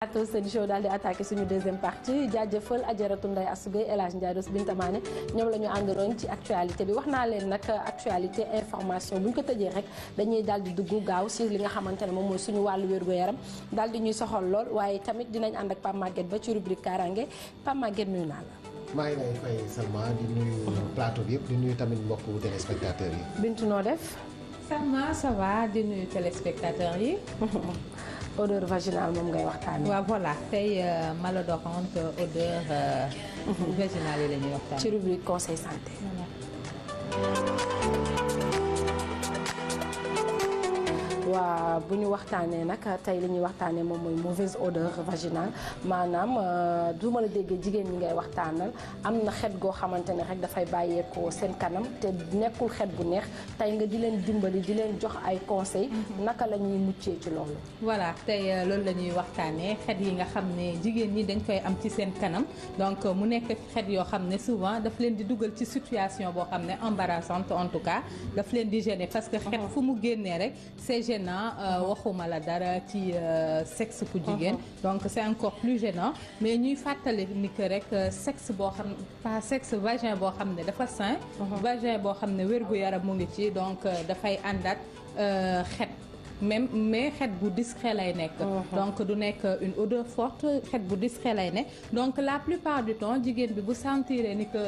ato seen show daal di attaqué suñu deuxième partie jaajëfal Adjaratou Ndeye Assou Gueye El Hadj Ndiaye Dos Binta Mané ñoom la ñu àndaloon ci actualité bi wax naa leen nag actualité information bu ñu ko tëjee rek dañuy daal di dugg gaaw si li nga xamante ne moom mooy suñu wàllu wér-gu-yaram daal di ñuy soxal lool waaye tamit dinañ ànd ak Pape Maguette ba ci rubrique Kaaraange Pape Maguette nuyu naa la. maa ngi lay fay Salma di nuyu plateau bi yëpp di nuyu tamit mbokku téléspectateurs yi. Bintu noo def. Salma ça va di nuyu téléspectateurs yi. odeur vaginale moom ngay waxtaanee. waaw voilà tey malodorante odeur vaginale yi la ñuy waxtaanee. ci rubrique conseil santé. waa bu ñu waxtaanee nag tey li ñuy waxtaanee moom mooy mauvaise odeur vaginale maanaam du ma la déggee jigéen ñi ngay waxtaanal am na xet goo xamante ne rek dafay bàyyeekoo seen kanam te nekkul xet bu neex tey nga di leen dimbali di leen jox ay conseils naka la ñuy muccee ci loolu. voilà tey loolu la ñuy waxtaanee xet yi nga xam ne jigéen ñi dañ koy am ci seen kanam donc mu nekk xet yoo xam ne souvent daf leen di dugal ci situation boo xam ne embarrassante en tout cas daf leen di gêner parce que xet fu mu génnee rek c'est gênant waxuma la dara ci sexe ku jigéen donc c'est encore plus gênant mais ñuy fàttali ni que rek sexe boo xam pas sexe vagin boo xam ne dafa sain vagin boo xam ne wér-gu-yaram mu ngi ci donc dafay àndaat xet même mais xet bu discret lay nekk donc du nekk une odeur forte xet bu discret lay nekk donc la plupart du temps jigéen bi bu sentir ni que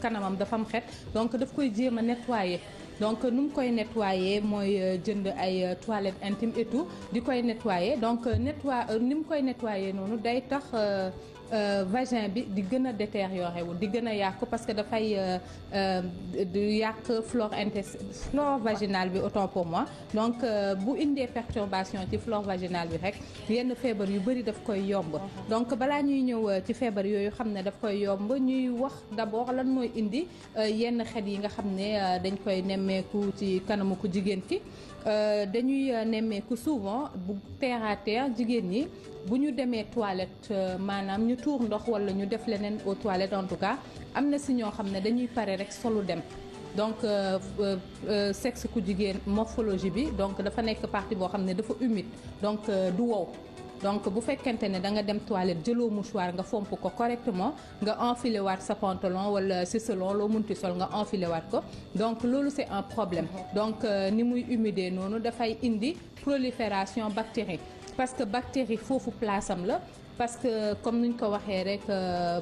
kanamam dafa am xet donc daf koy jéem a nettoyer donc nu mu koy nettoyer mooy jënd ay toilettes intimes et tout di koy nettoyer donc ni mu koy nettoyer noonu day tax vagin bi di gën a détérioré wu di gën a yàqu parce que dafay di yàq flore vaginale bi autant pour moi donc bu indee perturbation ci flore vaginale bi rek yenn feebar yu bëri daf koy yomb donc balaa ñuy ñëw ci feebar yooyu xam ne daf koy yomb ñuy wax d'abord lan mooy indi yenn xet yi nga xam ne dañ koy nemmeeku ci kanamu ku jigéen ki dañuy nemmeeku souvent bu terre à terre jigéen ñi bu ñu demee toilette maanaam ñu tuur ndox wala ñu def leneen aux toilettes en tout cas am na si ñoo xam ne dañuy pare rek solu dem donc sexe ku jigéen morphologie bi donc dafa nekk partie boo xam ne dafa humide donc du wow donc bu fekkente ne da nga dem toilette jëloo mouchoir nga fomp ko correctement nga enfilé waat sa pantalon wala si selon loo munti sol nga enfilé waat ko donc loolu c'est un problème donc ni muy humide noonu dafay indi prolifération bactérie parce que bactérie foofu place am la parce que comme ni ñu ko waxee rek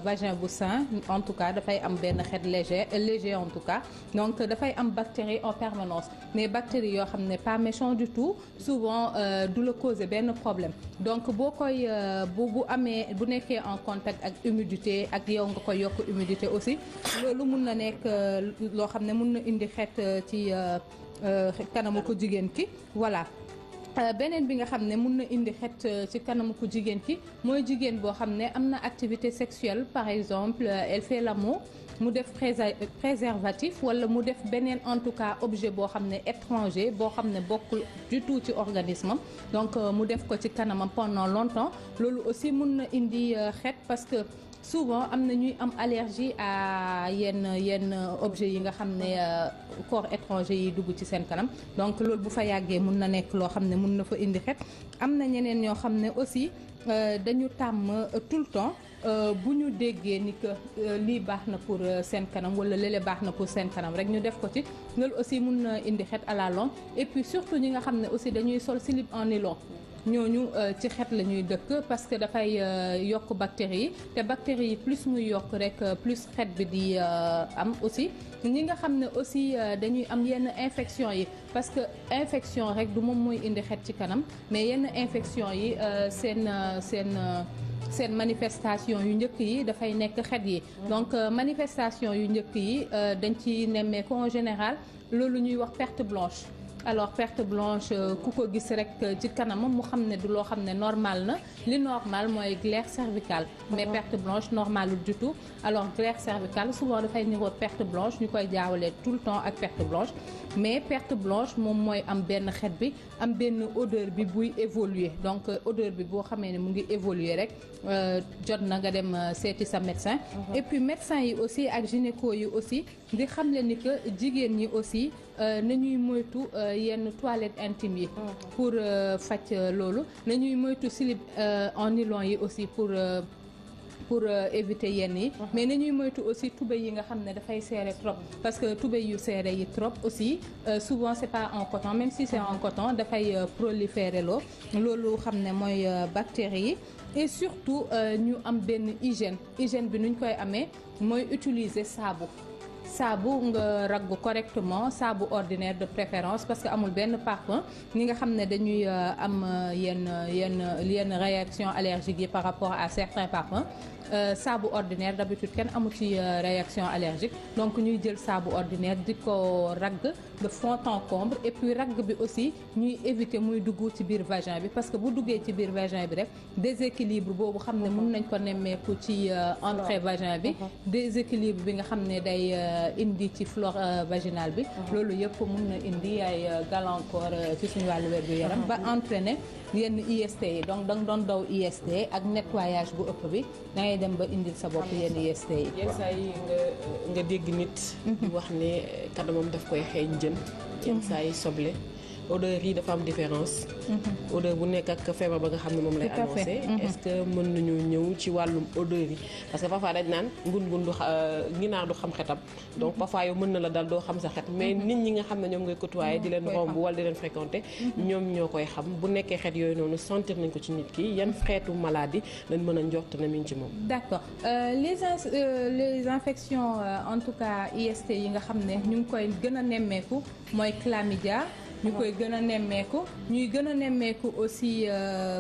vagin bu sain en tout cas dafay am benn xet léger en tout cas donc dafay am bactérie en permanence mais bactéries yoo xam ne pas méchant du tout souvent du la causer benn problème donc boo koy bu amee bu nekkee en contact ak humidité ak yow nga koy yokk humidité aussi loolu mun na nekk loo xam ne mun na indi xet ci kanamu ko jigéen ki voilà. beneen bi nga xam ne mun na indi xet ci kanamu ku jigéen ki mooy jigéen boo xam ne am na activité sexuelle par exemple elle fait l'amour mu def préservatif wala mu def beneen en tout cas objet boo xam ne étranger boo xam ne bokkul du tout ci organisme am donc mu def ko ci kanamam pendant longtemps loolu aussi mun na indi xet parce que souvent am na ñuy am allergie à yenn objets yi nga xam ne corps étranger yi dugg ci seen kanam donc loolu bu fa yàggee mun na nekk loo xam ne mun na fa indi xet am na ñeneen ñoo xam ne aussi dañu tàmm tout le temps bu ñu déggee ni que lii baax na pour seen kanam wala léeg-léeg baax na pour seen kanam rek ñu def ko ci loolu aussi mun na indi xet à la longue et puis surtout ñi nga xam ne aussi dañuy sol slip en nylon ñooñu ci xet la ñuy dëkk parce que dafay yokk bactéries yi te bactéries yi plus muy yokk rek plus xet bi di am aussi ñi nga xam ne aussi dañuy am yenn infection yi parce que infection rek du moom mooy indi xet ci kanam mais yenn infection yi seen manifestation yu njëkk yi dafay nekk xet yi donc manifestation yu njëkk yi dañ ci nemmeeku en général loolu ñuy wax perte blanche alors perte blanche ku ko gis rek ci kanamam mu xam ne du loo xam ne normal na li normal mooy glaire cervicale mais perte blanche normalul du tout alors glaire cervicale souvent dafay niroo perte blanche ñu koy jaawalee tout le temps ak perte blanche mais perte blanche moom mooy am benn xet bi am benn odeur bi buy évoluer donc odeur bi boo xamee ne mu ngi évoluer rek jot na nga dem seeti sa médecin et puis médecin yi aussi ak gynéco yi aussi di xam le ni que jigéen ñi aussi nañuy moytu yenn toilettes intimes yi pour faj loolu nañuy moytu slip en nylon yi aussi pour éviter yenn yi mais nañuy moytu aussi tubéy yi nga xam ne dafay serré trop parce que tubéy yu serré yi trop aussi souvent c'est pas en coton même si c'est en coton dafay proliférer loolu xam ne mooy bactéries yi et surtout ñu am benn hygiène bi nuñ koy amee mooy utiliser saabu nga ragg correctement saabu ordinaire de préférence parce que amul benn parfum ñi nga xam ne dañuy am yenn réaction allergique yi par rapport à certains parfums saabu ordinaire d'habitude kenn amu ci réaction allergique donc ñuy jël saabu ordinaire di ko ragg de fond en comble et puis ragg bi aussi ñuy éviter muy dugg ci biir vagin bi parce que bu duggee ci biir vagin bi rek déséquilibre boobu xam ne mën nañ ko nemmeeku ci entrée vagin bi déséquilibre bi nga xam ne day indi ci flore vaginale bi loolu yëpp mën na indi ay gàllankoor ci suñu wàllu wér gu yaram ba entraîner yenn IST yi donc da nga doon daw IST ak nettoyage bu ëpp bi da ngay dem ba indil sa bopp yenn IST yi. yenn saa yi nga dégg nit. di wax ne kanamam daf koy xeeñ jën. yenn saa yi soble. odeur yi dafa am différence. odeur bu nekk ak feebar ba nga xam ne moom lay annoncé. est-ce que mën nañu ñëw ci wàllum odeur yi parce que parfois dañ naan ngun du ginaar du xam xetam. donc parfois yow mën na la dal doo xam sa xet mais nit ñi nga xam ne ñoom ngay côtoyer di leen romb wala di leen fréquenter. ñoom ñoo koy xam bu nekkee xet yooyu noonu sentir nañ ko ci nit ki yan xeetu maladie lañ mën a njort na mi ngi ci moom. d'accord les infections en tout cas IST yi nga xam ne ñu ngi koy gën a nemmeeku mooy chlamydia. ñu koy gën a nemmeeku ñuy gën a nemmeeku aussi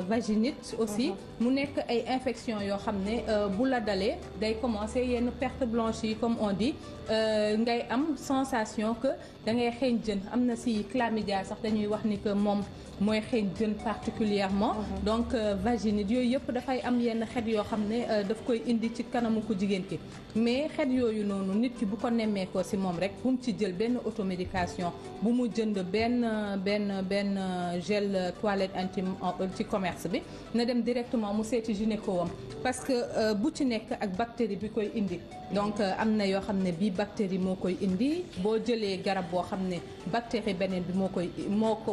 vaginite aussi mu nekk ay infection yoo xam ne bu la dalee day commencer yenn perte blanche yi comme on dit ngay am sensation que da ngay xeeñ jën am na si chlamydia sax dañuy wax ni que moom mooy xeeñ jën particulièrement donc vaginite yooyu yëpp dafay am yenn xet yoo xam ne daf koy indi ci kanamu ku jigéen ki mais xet yooyu noonu nit ki bu ko nemmeekoo si moom rek bu mu ci jël benn automédication bu mu jënd benn gel toilette intime ci commerce bi na dem directement mu seeti gynéco am parce que bu ci nekk ak bactérie bi koy indi donc am na yoo xam ne bii bactérie moo koy indi boo jëlee garab boo xam ne bactérie beneen bi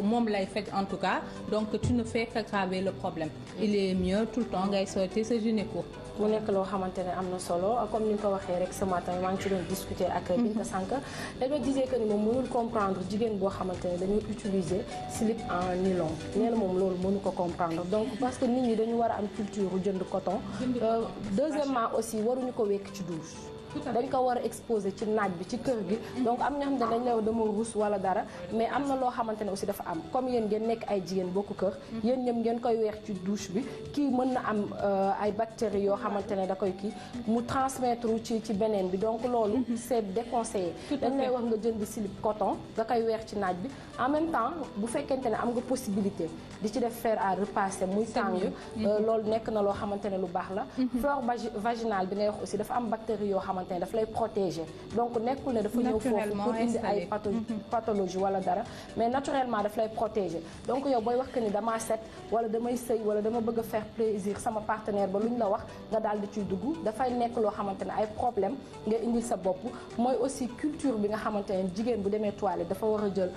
moom lay faj en tout cas donc tu ne fais qu'aggraver le problème il est mieux tout le temps ngay seeti sa gynéco. mu nekk loo xamante ne am na solo comme ni nga ko waxee rek ce matin maa ngi ci doon discuter ak Binta Sànq dañoo disait que ni moom mënul comprendre jigéen boo xamante ne dañuy utiliser slip en nylon nee na moom loolu mënu ko comprendre donc parce que nit ñi dañu war a am culture jënd coton deuxièmement aussi waruñu ko wekk ci douche dañ ko war a exposer ci naaj bi ci kër gi donc am ñoo xam ne dañ lay dama ruus wala dara mais am na loo xamante ne aussi dafa am comme yéen ngeen nekk ay jigéen bokku kër yéen ñëpp ngeen koy weex ci douche bi kii mën na am ay bactéries yoo xamante ne da koy kii mu transmettre ci beneen bi donc loolu c'est déconseillé dañ lay wax nga jënd slip coton nga koy weex ci naaj bi en même temps bu fekkente ne am nga possibilité di ci def fer à repasser muy tàng loolu nekk na loo xamante ne lu baax la flore vaginale bi ngay wax aussi dafa am bactéries yoo xamante daf lay protéger donc nekkul ne dafa ñëw foofu pour indi ay pathologie wala dara mais naturellement daf lay protéger donc yow booy wax que ni damaa set wala damay sëy wala dama bëgg a faire plaisir sama partenaire ba lu ñu la wax nga daal di ciy dugg dafay nekk loo xamante ne ay problème nga indil sa bopp mooy aussi culture bi nga xamante ne jigéen bu demee toilette dafa war a jël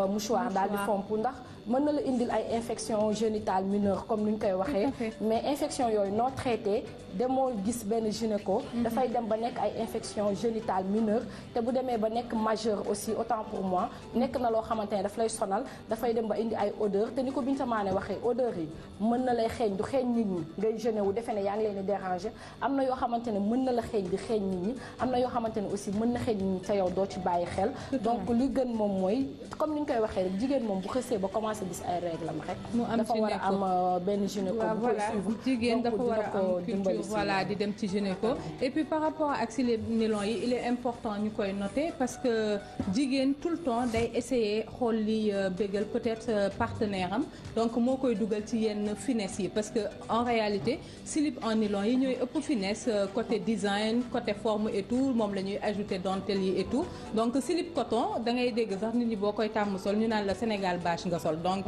mouchoir daal di fomp ndax mën na la indil ay infection génitale mineure comme ni ñu koy waxee mais infection yooyu non traité demoo gis benn gynéco dafay dem ba nekk ay infection génitale mineure te bu demee ba nekk majeur aussi autant pour moi nekk na loo xamante ne daf lay sonal dafay dem ba indi ay odeur te ni ko Binta Mané waxee odeur yi mën na lay xeeñ du xeeñ nit ñi ngay gêné wu defee ne yaa ngi leen di déranger am na yoo xamante ne mën na la xeeñ di xeeñ nit ñi am na yoo xamante ne aussi mën na xeeñ nit ñi te yow doo ci bàyyi xel donc li gën moom mooy comme ni ñu koy waxee rek jigéen moom bu xësee ba commencé gis ay règles am rek dafa war a am benn gynéco bu koy suivre jigéen dafa war a am culture voilà di dem ci gynéco et puis par rapport ak si les nylon yi il est important ñu koy noter parce que jigéen tout le temps day essayer xool li bégal peut-être partenaire am donc moo koy dugal ci yenn finesse yi parce que en réalité slip en nylon yi ñooy ëpp finesse côté design côté forme et tout moom la ñuy ajouter dentelle yi et tout donc slip coton da ngay dégg sax nit ñi boo koy tàmm sol ñu naan la Sénégal bâche nga sol donc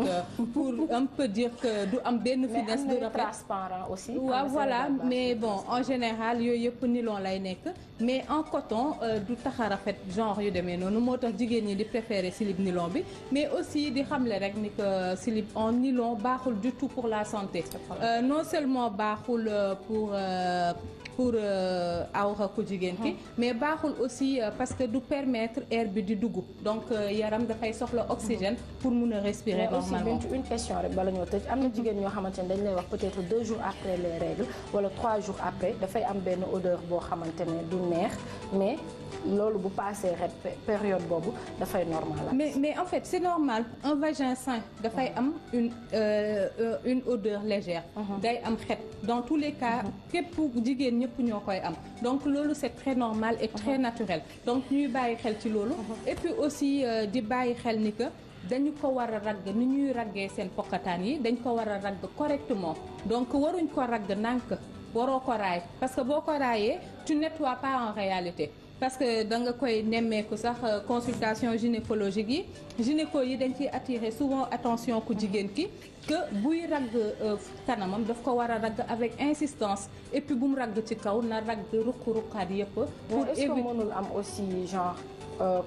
pour un peu dire que du am benn finesse de repère transparent aussi. waaw voilà mais bon en général yooyu yëpp nylon lay nekk mais en coton du tax a rafet genre yu demee noonu moo tax jigéen ñi di préférer slip nylon bi mais aussi di xamle rek ni que slip en nylon baaxul du tout pour la santé non seulement baaxul pour awra ku jigéen ki mais baaxul aussi parce que du permettre air bi di dugg donc yaram dafay soxla oxygène pour mun a respirer normalement. mais aussi une question rek bala ñoo tëj am na jigéen ñoo xamante ne dañ lay wax peut-être 2 jours après les règles wala 3 jours après dafay am benn odeur boo xamante ne du neex mais loolu bu passé rek période boobu dafay normal. mais en fait c'est normal un vagin sain dafay am une odeur légère. day am xet dans tous les cas képp jigéen ñëpp ñoo koy am donc loolu c'est très normal et très naturel donc ñuy bàyyi xel ci loolu et puis aussi di bàyyi xel ni que dañu ko war a ragg ni ñuy raggee seen pokataan yi dañ ko war a ragg correctement donc waruñ ko ragg nànk waroo ko raay parce que boo ko raayee tu nettoies pas en réalité parce que da nga koy nemmeeku sax consultation gynécologique yi gynéco yi dañ ciy attirer souvent attention ku jigéen ki que buy ragg kanamam daf ko war a ragg avec insistance et puis bu mu ragg ci kaw na ragg ruq-ruqaat yëpp. pour est-ce que mënul am aussi genre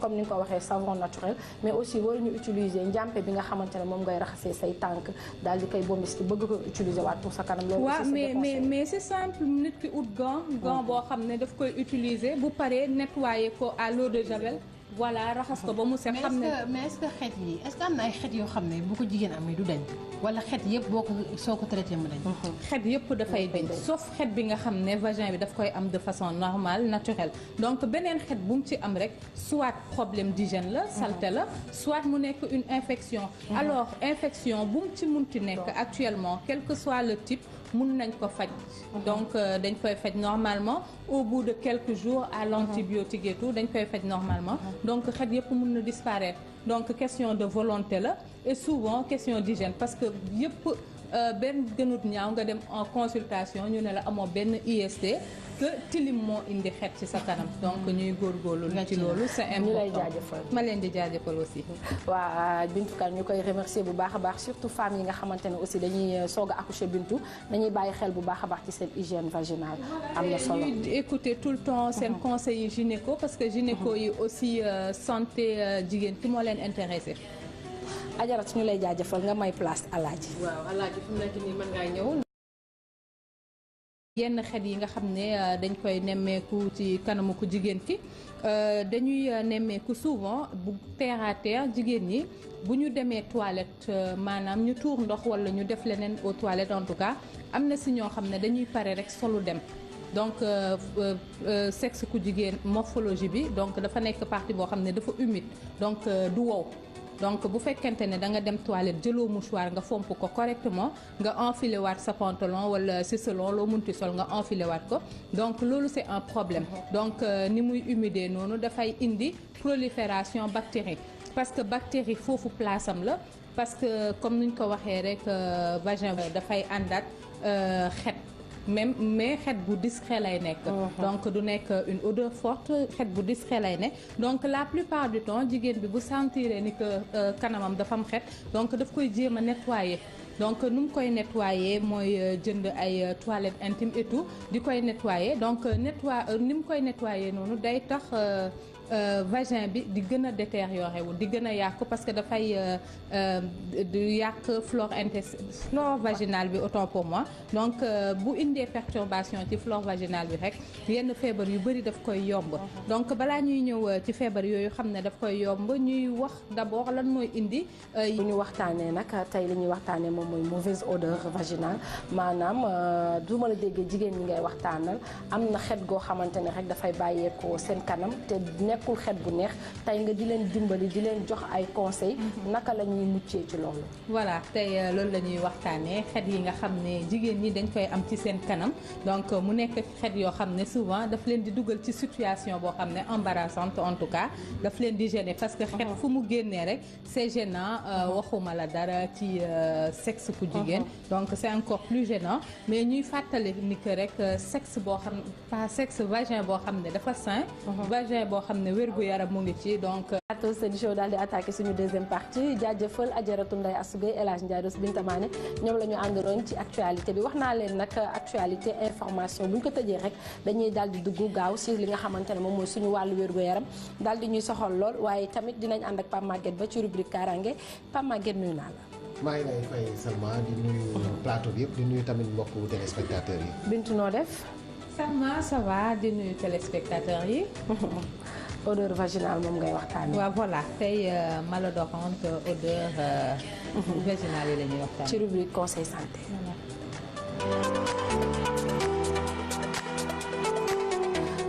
comme ni nga ko waxee savon naturel mais aussi waruñu utiliser njàmpe bi nga xamante ne moom ngay raxasee say tànk daal di koy bombis ki bëgg ko utiliser waat pour sa kanam. loolu aussi mais c'est simple nit ki ut gant boo xam ne daf koy utiliser bu paree nettoyer ko à l'eau de javel. voilà raxas ko ba mu set xam ne mais est-ce que xeet yi est-ce que am na ay xeet yoo xam ne bu ko jigéen amee du dañ wala xeet yëpp boo ko soo ko traité mu dañ. xeet yëpp dafay dañ sauf xeet bi nga xam ne vagin bi daf koy am de façon normale naturelle donc beneen xeet bu mu ci am rek soit problème d'hygiène la saleté la soit mu nekk une infection. alors infection bu mu ci munti nekk actuellement quel que soit le type mun nañ ko faj. donc dañ koy faj normalement au bout de quelques jours à l'antibiotique et tout dañ koy faj normalement. donc xet yëpp mën na disparaître donc question de volonté la et souvent question d'hygiène parce que yëpp benn gënut ñaaw nga dem en consultation ñu ne la amoo benn IST que tilim moo indi xet ci sa kanam donc ñuy góorgóorlu ci loolu c'est important. ñu lay jaajëfal ma leen di jaajëfal aussi. waa Bintu Kane ñu koy remercier bu baax a baax surtout femmes yi nga xamante ne aussi dañuy soog a accoucher Bintu dañuy bàyyi xel bu baax a baax ci seen hygiène vaginale am na solo. ñuy écouter tout le temps seen conseils yi gynéco parce que gynéco yi aussi santé jigéen ki moo leen intéressé. Ajarat ñu lay jaajëfal nga may place Alaaji. waaw Alaaji fi mu nekk nii mën ngaa ñëw. yenn xet yi nga xam ne dañ koy nemmeeku ci kanamu ku jigéen ki dañuy nemmeeku souvent bu terre à terre jigéen ñi bu ñu demee toilette maanaam ñu tuur ndox wala ñu def leneen aux toilettes en tout cas am na si ñoo xam ne dañuy pare rek solu dem donc sexe ku jigéen morphologie bi donc dafa nekk partie boo xam ne dafa humide donc du wow. donc bu fekkente ne da nga dem toilette jëloo mouchoir nga fomp ko correctement nga enfiler waat sa pantalon wala si selon loo munti sol nga enfiler waat ko donc loolu c'est un problème donc ni muy humide noonu dafay indi prolifération bactérie parce que bactérie foofu place am la parce que comme ni ñu ko waxee rek vagin dafay àndaat xet même mais xet bu discret lay nekk. donc du nekk une odeur forte xet bu discret lay nekk donc la plupart du temps jigéen bi bu sentir ni que kanamam dafa am xet donc daf koy jéem a nettoyer. donc nu mu koy nettoyer mooy jënd ay toilettes intimes et tout di koy nettoyer donc ni mu koy nettoyer noonu day tax. vagin bi di gën a détérioré wu di gën a yàqu parce que dafay du yàq flore vaginale bi autant pour moi donc bu indee perturbation ci flore vaginale bi rek yenn feebar yu bëri daf koy yomb donc balaa ñuy ñëw ci feebar yooyu xam ne daf koy yomb ñuy wax d'abord lan mooy indi bu ñu waxtaanee nag tey li ñuy waxtaanee moom mooy mauvaise odeur vaginale maanaam du ma la déggee jigéen ñi ngay waxtaanal am na xet goo xamante ne rek dafay bàyyeekoo seen kanam te nekkul xet bu neex tey nga di leen dimbali di leen jox ay conseils naka la ñuy muccee ci loolu. voilà tey loolu la ñuy waxtaanee xet yi nga xam ne jigéen ñi dañ koy am ci seen kanam donc mu nekk xet yoo xam ne souvent daf leen di dugal ci situation boo xam ne embarrassante en tout cas daf leen di gêner parce que xet fu mu génnee rek c'est gênant waxuma la dara ci sexe ku jigéen donc c'est encore plus gênant mais ñuy fàttali ni que rek sexe boo xam pas sexe vagin boo xam ne dafa sain vagin boo xam ne wér-gu-yaram mu ngi ci donc. Plateau Sen Show daal di attaqué suñu deuxième partie jaajëfal Adjaratou Ndeye Astou Gueye El Hadj Ndiaye Rose Binta Mané ñoom la ñu àndaloon ci actualité bi wax naa leen nag actualité information bu ñu ko tëjee rek dañuy daal di dugg gaaw si li nga xamante ne moom mooy suñu wàllu wér-gu-yaram daal di ñuy soxal lool waaye tamit dinañ ànd ak Pape Maguette ba ci rubrique Kaaraange Pape Maguette nuyu naa la. maa ngi lay fay Salma di nuyu plateau bi yëpp di nuyu tamit mbokku téléspectateurs yi. Bintu noo def. Salma ça va di nuyu téléspectateurs yi. odeur vaginale moom ngay waxtaanee. waaw voilà tey malodorante odeur vaginale yi la ñuy waxtaanee. ci rubrique conseil santé.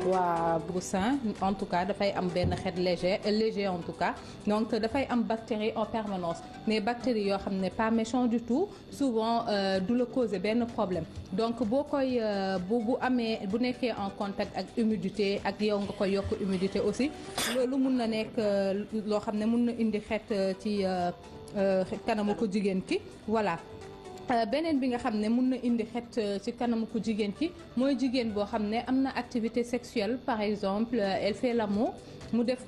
waa broussin en tout cas dafay am benn xeet léger en tout cas donc dafay am bactéries en permanence mais bactéries yoo xam ne pas méchant du tout souvent du la causer benn problème donc boo koy bu amee bu nekkee en contact ak humidité ak yow nga koy yokk humidité aussi loolu mun na nekk loo xam ne mun na indi xeet ci kanamu ko jigéen ki voilà. beneen bi nga xam ne mun na indi xet ci kanamu ku jigéen ki mooy jigéen boo xam ne am na activité sexuelle par exemple elle fait l'amour mu def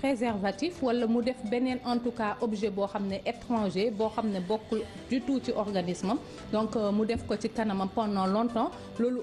préservatif wala mu def beneen en tout cas objet boo xam ne étranger boo xam ne bokkul du tout ci organisme am donc mu def ko ci kanamam pendant longtemps loolu